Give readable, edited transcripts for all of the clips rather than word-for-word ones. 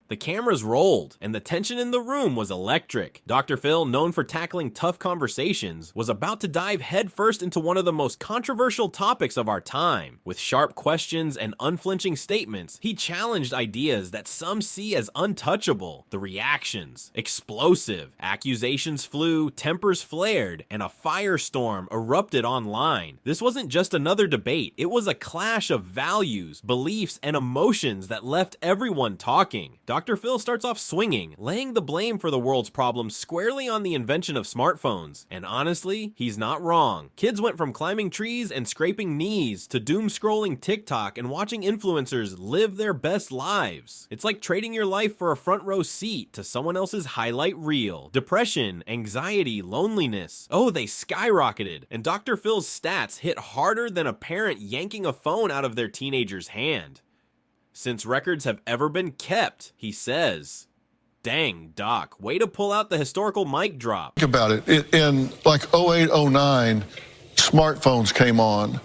The cameras rolled, and the tension in the room was electric. Dr. Phil, known for tackling tough conversations, was about to dive headfirst into one of the most controversial topics of our time. With sharp questions and unflinching statements, he challenged ideas that some see as untouchable. The reactions, explosive. Accusations flew, tempers flared, and a firestorm erupted online. This wasn't just another debate, it was a clash of values, beliefs, and emotions that left everyone talking. Dr. Phil starts off swinging, laying the blame for the world's problems squarely on the invention of smartphones. And honestly, he's not wrong. Kids went from climbing trees and scraping knees to doom-scrolling TikTok and watching influencers live their best lives. It's like trading your life for a front row seat to someone else's highlight reel. Depression, anxiety, loneliness. Oh, they skyrocketed. And Dr. Phil's stats hit harder than a parent yanking a phone out of their teenager's hand. Since records have ever been kept, he says. Dang, Doc, way to pull out the historical mic drop. Think about it. In like 08, 09, smartphones came on,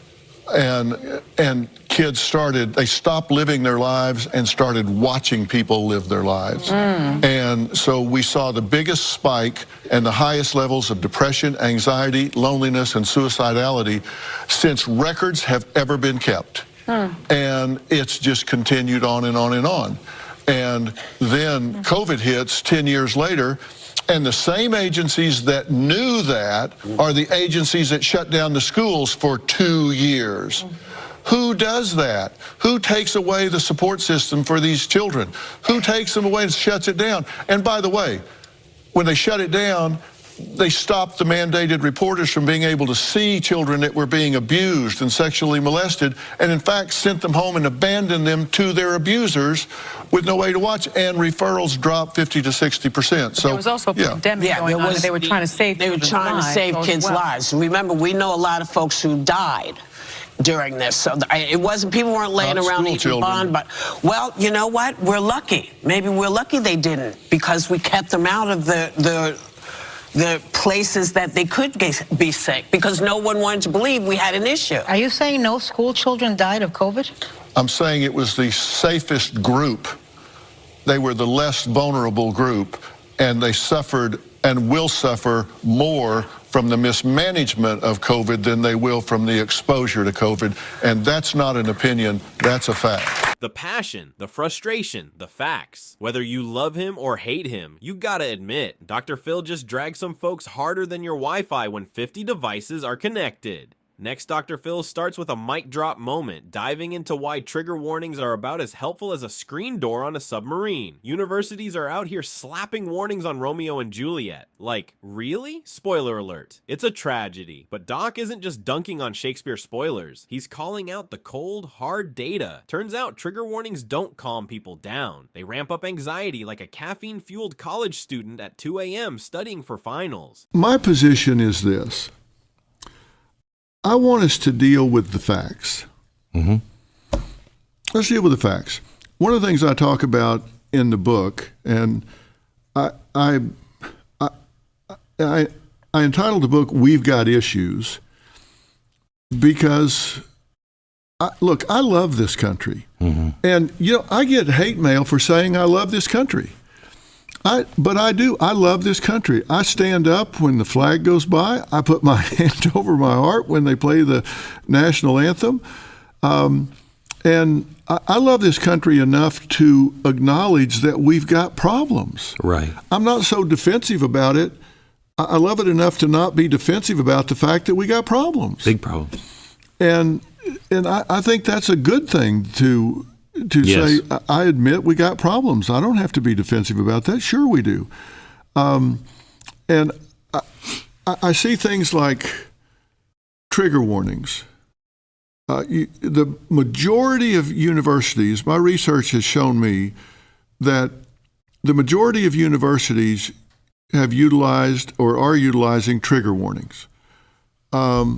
and kids they stopped living their lives and started watching people live their lives. And so we saw the biggest spike and the highest levels of depression, anxiety, loneliness, and suicidality since records have ever been kept. And it's just continued on and on and on. And then COVID hits 10 years later, and the same agencies that knew that are the agencies that shut down the schools for 2 years. Who does that? Who takes away the support system for these children? Who takes them away and shuts it down? And by the way, when they shut it down, they stopped the mandated reporters from being able to see children that were being abused and sexually molested, and in fact sent them home and abandoned them to their abusers with no way to watch, and referrals dropped 50 to 60%. So there was also a pandemic going on, and they were trying to save kids' lives. Remember, we know a lot of folks who died during this, so it wasn't, people weren't laying around eating bond, but, well, you know what, we're lucky. Maybe we're lucky they didn't, because we kept them out of the places that they could be sick, because no one wanted to believe we had an issue. Are you saying no school children died of COVID? I'm saying it was the safest group. They were the less vulnerable group, and they suffered and will suffer more from the mismanagement of COVID than they will from the exposure to COVID. And that's not an opinion, that's a fact. The passion, the frustration, the facts. Whether you love him or hate him, you gotta admit, Dr. Phil just drags some folks harder than your Wi-Fi when 50 devices are connected. Next, Dr. Phil starts with a mic drop moment, diving into why trigger warnings are about as helpful as a screen door on a submarine. Universities are out here slapping warnings on Romeo and Juliet. Like, really? Spoiler alert. It's a tragedy. But Doc isn't just dunking on Shakespeare spoilers. He's calling out the cold, hard data. Turns out trigger warnings don't calm people down. They ramp up anxiety like a caffeine-fueled college student at 2 a.m. studying for finals. My position is this. I want us to deal with the facts. Let's deal with the facts. One of the things I talk about in the book, and I entitled the book "We've Got Issues," because look, I love this country, and I get hate mail for saying I love this country. But I do. I love this country. I stand up when the flag goes by. I put my hand over my heart when they play the national anthem. And I love this country enough to acknowledge that we've got problems. Right. I'm not so defensive about it. I love it enough to not be defensive about the fact that we got problems. Big problems. And I think that's a good thing to Yes. say, I admit we got problems. I don't have to be defensive about that. Sure we do. And I see things like trigger warnings. The majority of universities, my research has shown me that the majority of universities have utilized or are utilizing trigger warnings. I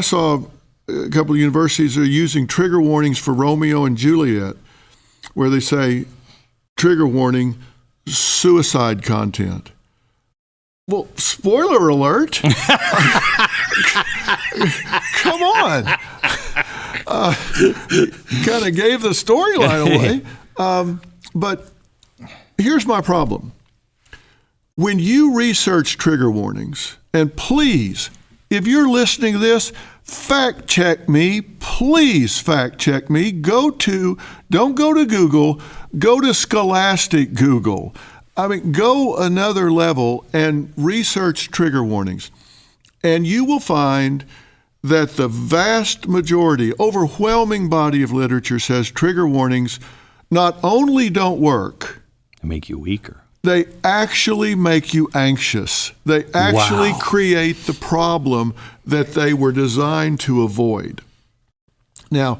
saw a couple of universities are using trigger warnings for Romeo and Juliet, where they say, trigger warning, suicide content. Well, spoiler alert. Come on. Kind of gave the storyline away. But here's my problem. When you research trigger warnings, and please, if you're listening to this, fact check me. Please fact check me. Don't go to Google, go to Scholastic Google. I mean, go another level and research trigger warnings. And you will find that the vast majority, overwhelming body of literature says trigger warnings not only don't work, they make you weaker. They actually make you anxious. They actually create the problem that they were designed to avoid. Now,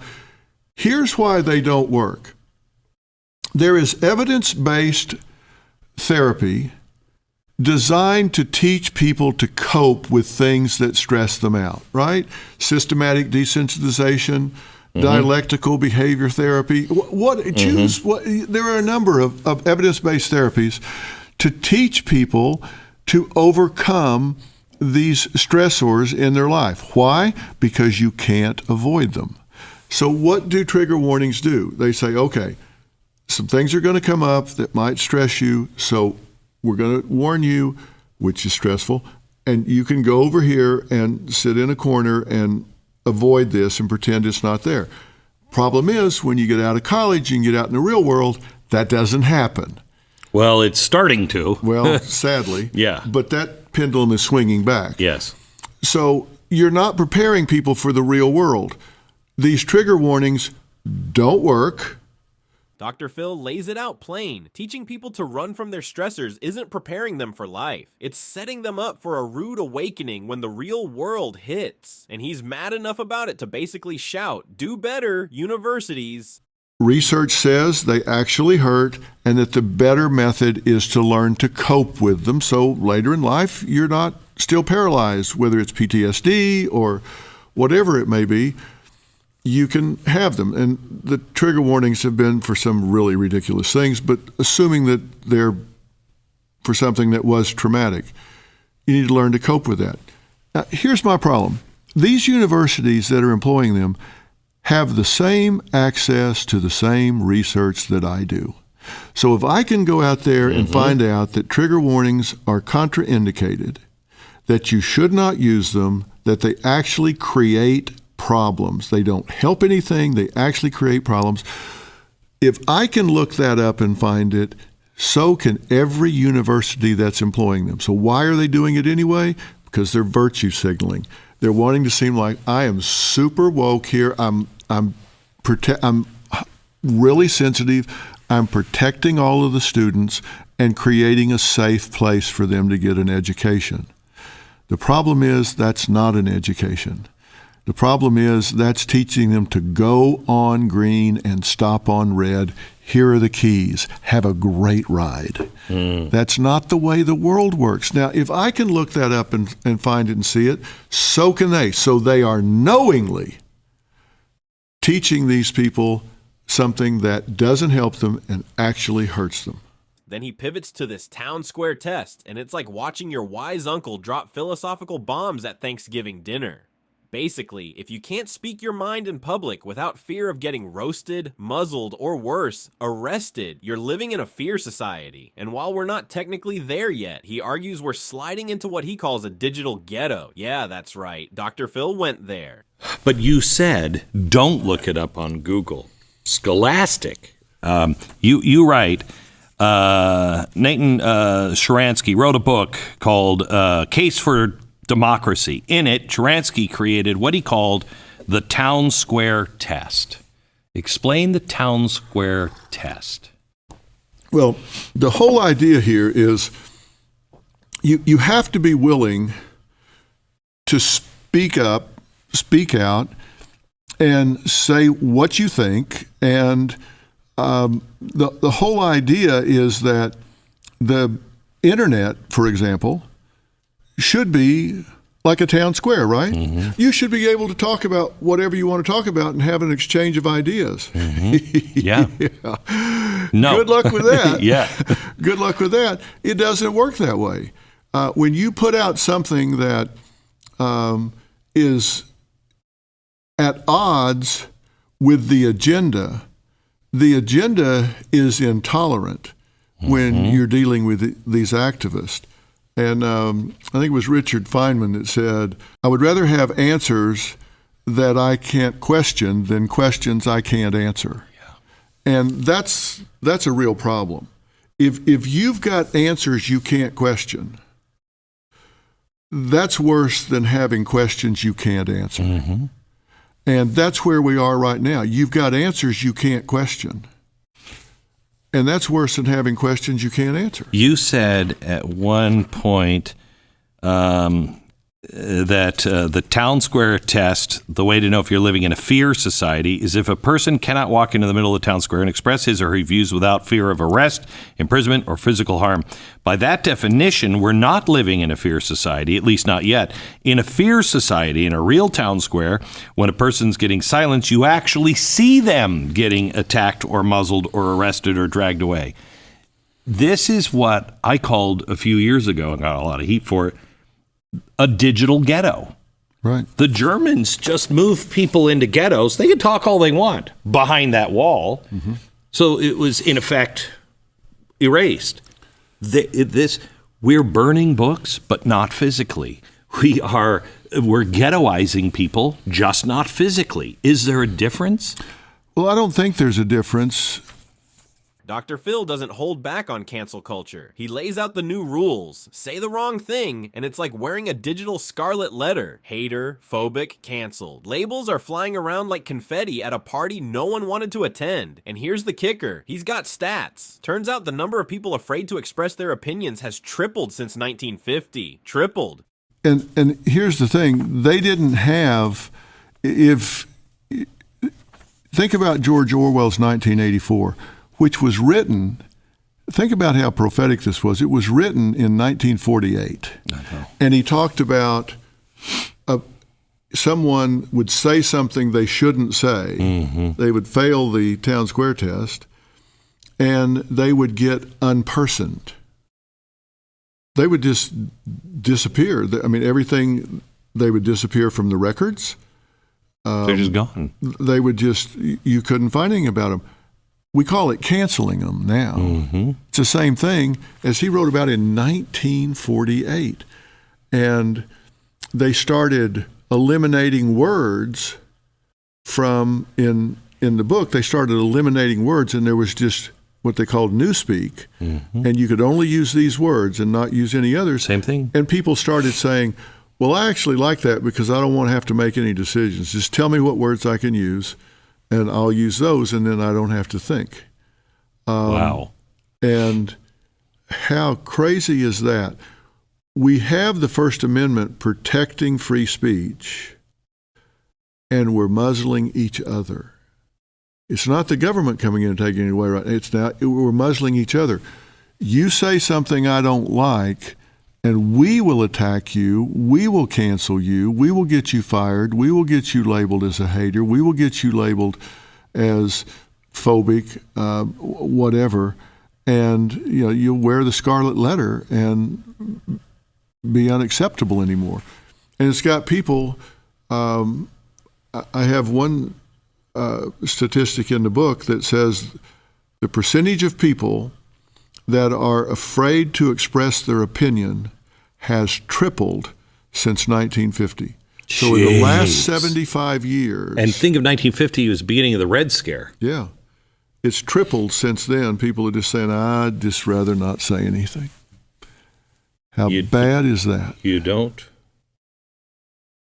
here's why they don't work. There is evidence-based therapy designed to teach people to cope with things that stress them out, right? Systematic desensitization, dialectical behavior therapy. There are a number of evidence-based therapies to teach people to overcome these stressors in their life. Why? Because you can't avoid them. So what do trigger warnings do? They say, okay, some things are going to come up that might stress you, so we're going to warn you, which is stressful, and you can go over here and sit in a corner and avoid this and pretend it's not there. Problem is, when you get out of college and get out in the real world, that doesn't happen. Well, it's starting to. Well, sadly. Yeah. But that pendulum is swinging back. Yes. So you're not preparing people for the real world. These trigger warnings don't work. Dr. Phil lays it out plain. Teaching people to run from their stressors isn't preparing them for life. It's setting them up for a rude awakening when the real world hits. And he's mad enough about it to basically shout, "Do better, universities." Research says they actually hurt, and that the better method is to learn to cope with them. So later in life, you're not still paralyzed, whether it's PTSD or whatever it may be. You can have them. And the trigger warnings have been for some really ridiculous things, but assuming that they're for something that was traumatic, you need to learn to cope with that. Now, here's my problem. These universities that are employing them have the same access to the same research that I do. So if I can go out there and find out that trigger warnings are contraindicated, that you should not use them, that they actually create problems. They don't help anything. They actually create problems. If I can look that up and find it, so can every university that's employing them. So why are they doing it anyway? Because they're virtue signaling. They're wanting to seem like, I am super woke here. I'm really sensitive. I'm protecting all of the students and creating a safe place for them to get an education. The problem is that's not an education. The problem is that's teaching them to go on green and stop on red. Here are the keys. Have a great ride. That's not the way the world works. Now, if I can look that up and find it and see it, so can they. So they are knowingly teaching these people something that doesn't help them and actually hurts them. Then he pivots to this town square test, and it's like watching your wise uncle drop philosophical bombs at Thanksgiving dinner. Basically, if you can't speak your mind in public without fear of getting roasted, muzzled, or worse, arrested, you're living in a fear society. And while we're not technically there yet, he argues we're sliding into what he calls a digital ghetto. Yeah, that's right. Dr. Phil went there. But you said, don't look it up on Google. Scholastic. You write, Nathan Sharansky wrote a book called Case for Democracy. In it, Sharansky created what he called the town square test. Explain the town square test. Well, the whole idea here is you have to be willing to speak up, speak out, and say what you think. And the whole idea is that the internet, for example, should be like a town square, right? You should be able to talk about whatever you want to talk about and have an exchange of ideas. Yeah. No. Good luck with that. Yeah. Good luck with that. It doesn't work that way. When you put out something that is at odds with the agenda, the agenda is intolerant when you're dealing with these activists. And I think it was Richard Feynman that said, I would rather have answers that I can't question than questions I can't answer. Yeah. And that's a real problem. If you've got answers you can't question, that's worse than having questions you can't answer. Mm-hmm. And that's where we are right now. You've got answers you can't question. And that's worse than having questions you can't answer. You said at one point that the town square test, the way to know if you're living in a fear society, is if a person cannot walk into the middle of the town square and express his or her views without fear of arrest, imprisonment, or physical harm. By that definition, we're not living in a fear society, at least not yet. In a fear society, in a real town square, when a person's getting silenced, you actually see them getting attacked or muzzled or arrested or dragged away. This is what I called a few years ago, and got a lot of heat for it, a digital ghetto. Right. The Germans just moved people into ghettos. They can talk all they want behind that wall. Mm-hmm. So it was, in effect, erased. We're burning books, but not physically. We're ghettoizing people, just not physically. Is there a difference? Well, I don't think there's a difference. Dr. Phil doesn't hold back on cancel culture. He lays out the new rules. Say the wrong thing, and it's like wearing a digital scarlet letter. Hater, phobic, canceled. Labels are flying around like confetti at a party no one wanted to attend. And here's the kicker. He's got stats. Turns out the number of people afraid to express their opinions has tripled since 1950. Tripled. And here's the thing. They didn't have, think about George Orwell's 1984. Which was written, think about how prophetic this was. It was written in 1948. And he talked about someone would say something they shouldn't say. Mm-hmm. They would fail the town square test, and they would get unpersoned. They would just disappear. I mean, everything, they would disappear from the records. They're just gone. They would just, you couldn't find anything about them. We call it canceling them now. Mm-hmm. It's the same thing as he wrote about in 1948. And they started eliminating words from, in the book, they started eliminating words, and there was just what they called newspeak. Mm-hmm. And you could only use these words and not use any others. Same thing. And people started saying, well, I actually like that because I don't want to have to make any decisions. Just tell me what words I can use, and I'll use those, and then I don't have to think. Wow. And how crazy is that? We have the First Amendment protecting free speech, and we're muzzling each other. It's not the government coming in and taking it away, right? It's now we're muzzling each other. You say something I don't like, and we will attack you, we will cancel you, we will get you fired, we will get you labeled as a hater, we will get you labeled as phobic, whatever, and you'll wear the scarlet letter and be unacceptable anymore. And it's got people, I have one statistic in the book that says the percentage of people that are afraid to express their opinion has tripled since 1950. So in the last 75 years. And think of 1950 as the beginning of the Red Scare. Yeah. It's tripled since then. People are just saying, I'd just rather not say anything. How bad is that? You don't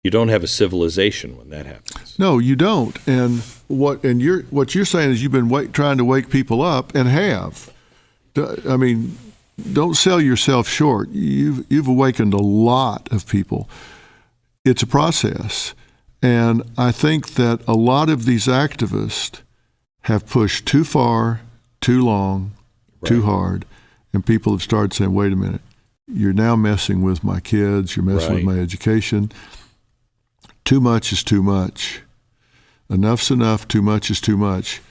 have a civilization when that happens. No, you don't. And what you're saying is you've been trying to wake people up and have. I mean, don't sell yourself short. You've awakened a lot of people. It's a process. And I think that a lot of these activists have pushed too far, too long, too hard, and people have started saying, wait a minute, you're now messing with my kids, you're messing with my education. Too much is too much. Enough's enough, too much is too much.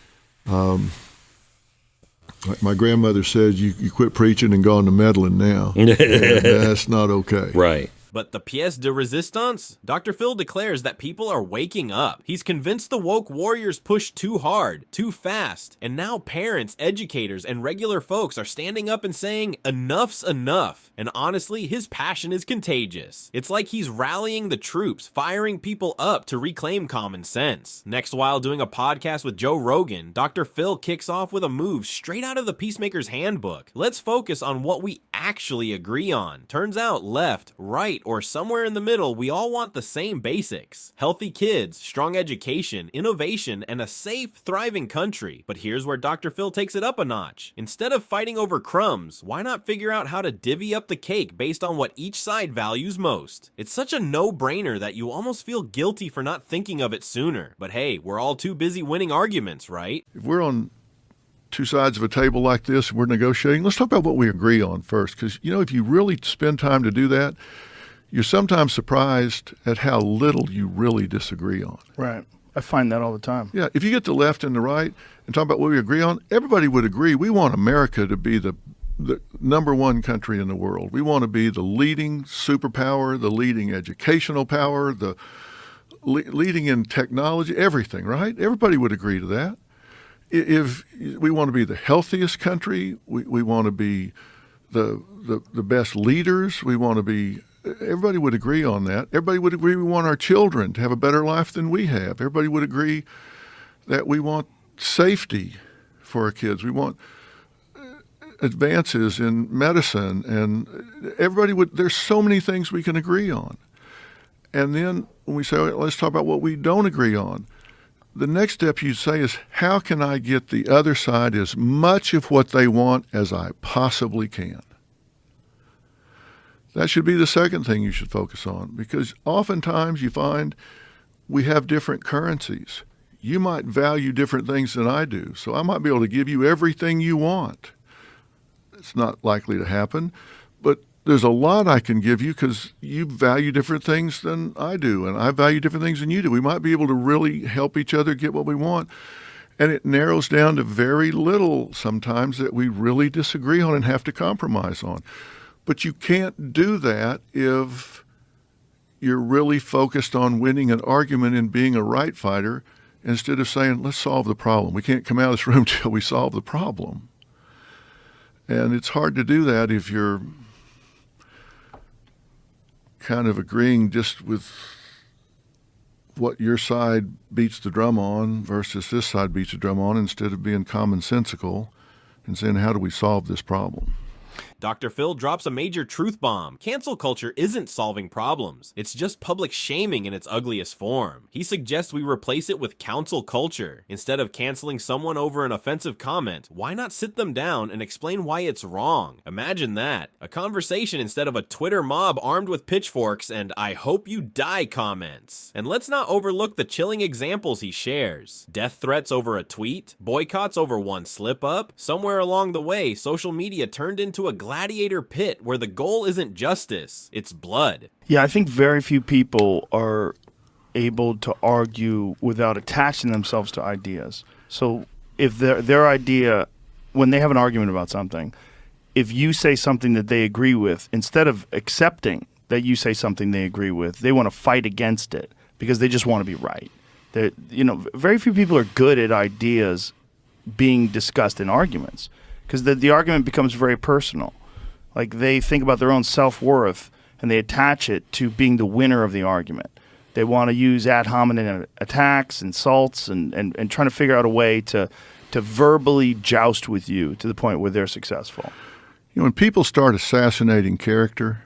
Like my grandmother said, you quit preaching and go on to meddling now. That's not okay. Right. But the pièce de résistance? Dr. Phil declares that people are waking up. He's convinced the woke warriors push too hard, too fast, and now parents, educators, and regular folks are standing up and saying, enough's enough. And honestly, his passion is contagious. It's like he's rallying the troops, firing people up to reclaim common sense. Next, while doing a podcast with Joe Rogan, Dr. Phil kicks off with a move straight out of the Peacemaker's Handbook. Let's focus on what we actually agree on. Turns out left, right, or somewhere in the middle, we all want the same basics. Healthy kids, strong education, innovation, and a safe, thriving country. But here's where Dr. Phil takes it up a notch. Instead of fighting over crumbs, why not figure out how to divvy up the cake based on what each side values most? It's such a no-brainer that you almost feel guilty for not thinking of it sooner. But hey, we're all too busy winning arguments, right? If we're on two sides of a table like this, we're negotiating, let's talk about what we agree on first. Because, if you really spend time to do that, you're sometimes surprised at how little you really disagree on. Right. I find that all the time. Yeah. If you get the left and the right and talk about what we agree on, everybody would agree we want America to be the number one country in the world. We want to be the leading superpower, the leading educational power, the leading in technology, everything, right? Everybody would agree to that. If we want to be the healthiest country, we want to be the best leaders, we want to be, everybody would agree on that. Everybody would agree we want our children to have a better life than we have. Everybody would agree that we want safety for our kids. We want advances in medicine, and there's so many things we can agree on. And then when we say, let's talk about what we don't agree on, the next step you say is, how can I get the other side as much of what they want as I possibly can? That should be the second thing you should focus on, because oftentimes you find we have different currencies. You might value different things than I do, so I might be able to give you everything you want. It's not likely to happen, but there's a lot I can give you because you value different things than I do, and I value different things than you do. We might be able to really help each other get what we want, and it narrows down to very little sometimes that we really disagree on and have to compromise on. But you can't do that if you're really focused on winning an argument and being a right fighter instead of saying, let's solve the problem. We can't come out of this room till we solve the problem. And it's hard to do that if you're kind of agreeing just with what your side beats the drum on versus this side beats the drum on, instead of being commonsensical and saying, how do we solve this problem? Dr. Phil drops a major truth bomb. Cancel culture isn't solving problems. It's just public shaming in its ugliest form. He suggests we replace it with counsel culture. Instead of canceling someone over an offensive comment, why not sit them down and explain why it's wrong? Imagine that. A conversation instead of a Twitter mob armed with pitchforks and "I hope you die" comments. And let's not overlook the chilling examples he shares. Death threats over a tweet, boycotts over one slip up. Somewhere along the way, social media turned into a gladiator pit where the goal isn't justice, it's blood. Yeah, I think very few people are able to argue without attaching themselves to ideas. So if their idea, when they have an argument about something, if you say something that they agree with, instead of accepting that you say something they agree with, they want to fight against it because they just want to be right. Very few people are good at ideas being discussed in arguments, because the argument becomes very personal. Like, they think about their own self-worth and they attach it to being the winner of the argument. They want to use ad hominem attacks, insults, and trying to figure out a way to verbally joust with you to the point where they're successful. When people start assassinating character,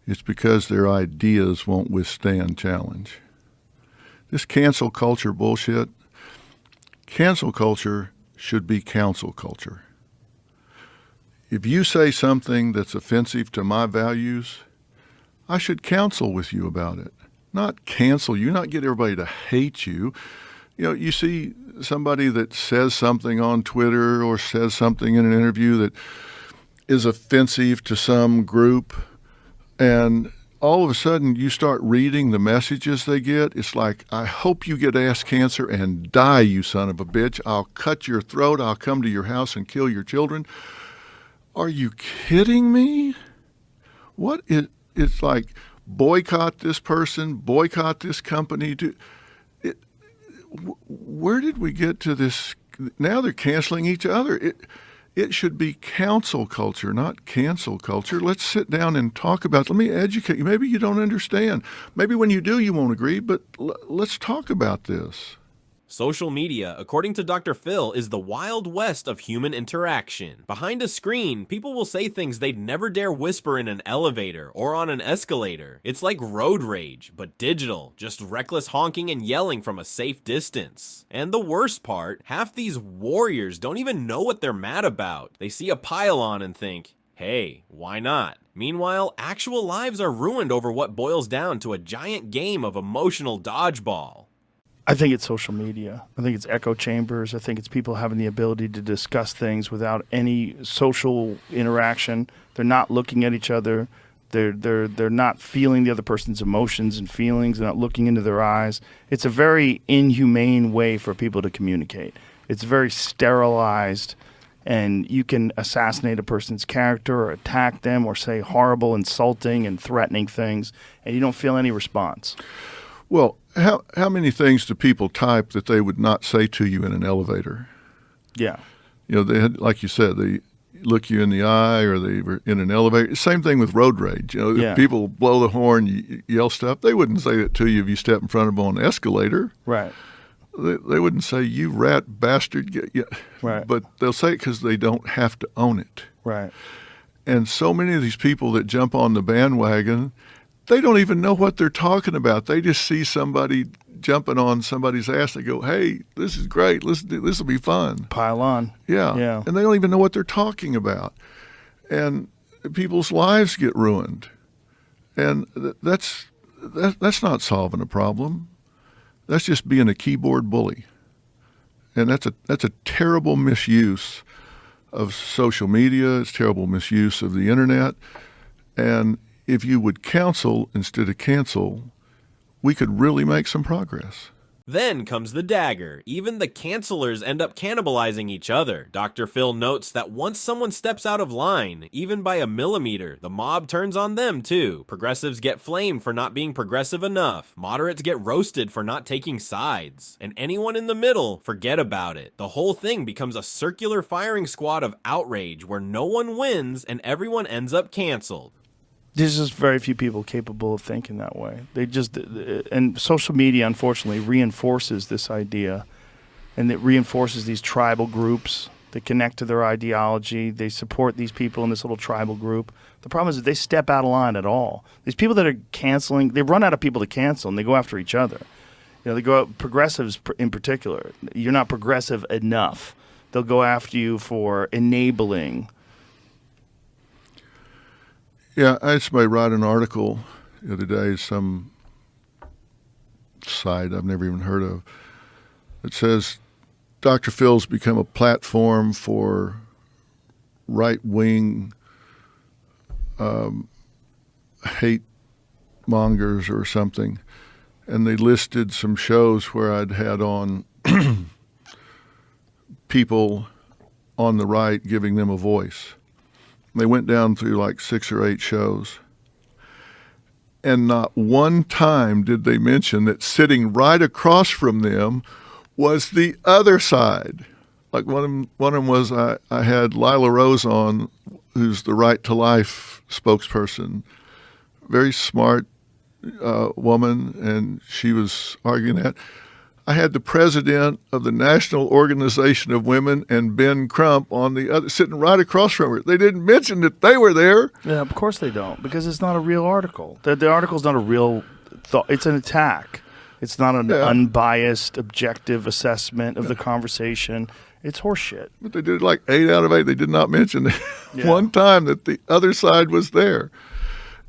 it's because their ideas won't withstand challenge. This cancel culture bullshit, cancel culture should be counsel culture. If you say something that's offensive to my values, I should counsel with you about it, not cancel you, not get everybody to hate you. You see somebody that says something on Twitter or says something in an interview that is offensive to some group, and all of a sudden you start reading the messages they get. It's like, I hope you get ass cancer and die, you son of a bitch. I'll cut your throat. I'll come to your house and kill your children. Are you kidding me? What is it's like boycott this person, boycott this company. Where did we get to this? Now they're canceling each other. It should be counsel culture, not cancel culture. Let's sit down and talk about it. Let me educate you. Maybe you don't understand. Maybe when you do, you won't agree, but let's talk about this. Social media, according to Dr. Phil, is the wild west of human interaction. Behind a screen, people will say things they'd never dare whisper in an elevator or on an escalator. It's like road rage, but digital, just reckless honking and yelling from a safe distance. And the worst part, half these warriors don't even know what they're mad about. They see a pylon and think, hey, why not? Meanwhile, actual lives are ruined over what boils down to a giant game of emotional dodgeball. I think it's social media. I think it's echo chambers. I think it's people having the ability to discuss things without any social interaction. They're not looking at each other. They're not feeling the other person's emotions and feelings. They're not looking into their eyes. It's a very inhumane way for people to communicate. It's very sterilized, and you can assassinate a person's character or attack them or say horrible, insulting, and threatening things, and you don't feel any response. Well, how many things do people type that they would not say to you in an elevator? Yeah. You know, they had, like you said, they look you in the eye, or they were in an elevator. Same thing with road rage. You know, Yeah. if people blow the horn, yell stuff, they wouldn't say that to you if you step in front of them on an escalator. Right. They wouldn't say, you rat bastard. Yeah. Right. But they'll say it because they don't have to own it. Right. And so many of these people that jump on the bandwagon, they don't even know what they're talking about. They just see somebody jumping on somebody's ass. They go, hey, this is great. This will be fun. Pile on. Yeah. Yeah. And they don't even know what they're talking about. And people's lives get ruined. And that's not solving a problem. That's just being a keyboard bully. And that's a terrible misuse of social media. It's terrible misuse of the internet. And if you would counsel instead of cancel, we could really make some progress. Then comes the dagger. Even the cancelers end up cannibalizing each other. Dr. Phil notes that once someone steps out of line, even by a millimeter, the mob turns on them too. Progressives get flamed for not being progressive enough. Moderates get roasted for not taking sides. And anyone in the middle, forget about it. The whole thing becomes a circular firing squad of outrage where no one wins and everyone ends up canceled. There's just very few people capable of thinking that way. And social media, unfortunately, reinforces this idea, and it reinforces these tribal groups that connect to their ideology. They support these people in this little tribal group. The problem is that they step out of line at all. These people that are canceling, they run out of people to cancel, and they go after each other. You know, they go out, progressives in particular. You're not progressive enough. They'll go after you for enabling. Yeah, I had somebody write an article the other day, some site I've never even heard of, that says Dr. Phil's become a platform for right-wing hate mongers or something. And they listed some shows where I'd had on people on the right, giving them a voice. They went down through like 6 or 8 shows. And not one time did they mention that sitting right across from them was the other side. Like one of them was I had Lila Rose on, who's the Right to Life spokesperson. Very smart woman, and she was arguing that. I had the president of the National Organization of Women and Ben Crump on the other, sitting right across from her. They didn't mention that they were there. Yeah, of course they don't, because it's not a real article. The article's not a real thought. It's an attack. It's not an unbiased, objective assessment of the conversation. It's horseshit. But they did like 8 out of 8. They did not mention one time that the other side was there.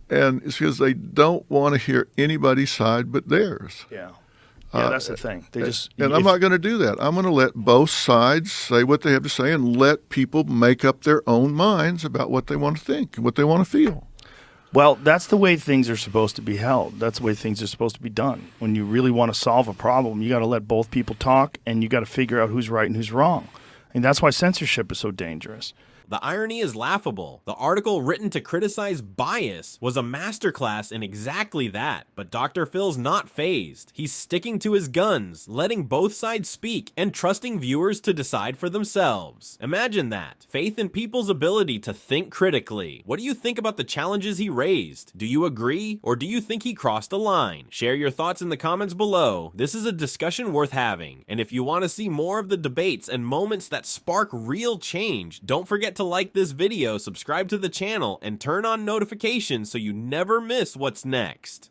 And it's because they don't want to hear anybody's side but theirs. Yeah. Yeah, that's the thing. And I'm not going to do that. I'm going to let both sides say what they have to say and let people make up their own minds about what they want to think and what they want to feel. Well, that's the way things are supposed to be held. That's the way things are supposed to be done. When you really want to solve a problem, you got to let both people talk, and you got to figure out who's right and who's wrong. And that's why censorship is so dangerous. The irony is laughable. The article written to criticize bias was a masterclass in exactly that, but Dr. Phil's not fazed. He's sticking to his guns, letting both sides speak, and trusting viewers to decide for themselves. Imagine that. Faith in people's ability to think critically. What do you think about the challenges he raised? Do you agree, or do you think he crossed a line? Share your thoughts in the comments below. This is a discussion worth having, and if you want to see more of the debates and moments that spark real change, don't forget to like this video, subscribe to the channel, and turn on notifications so you never miss what's next.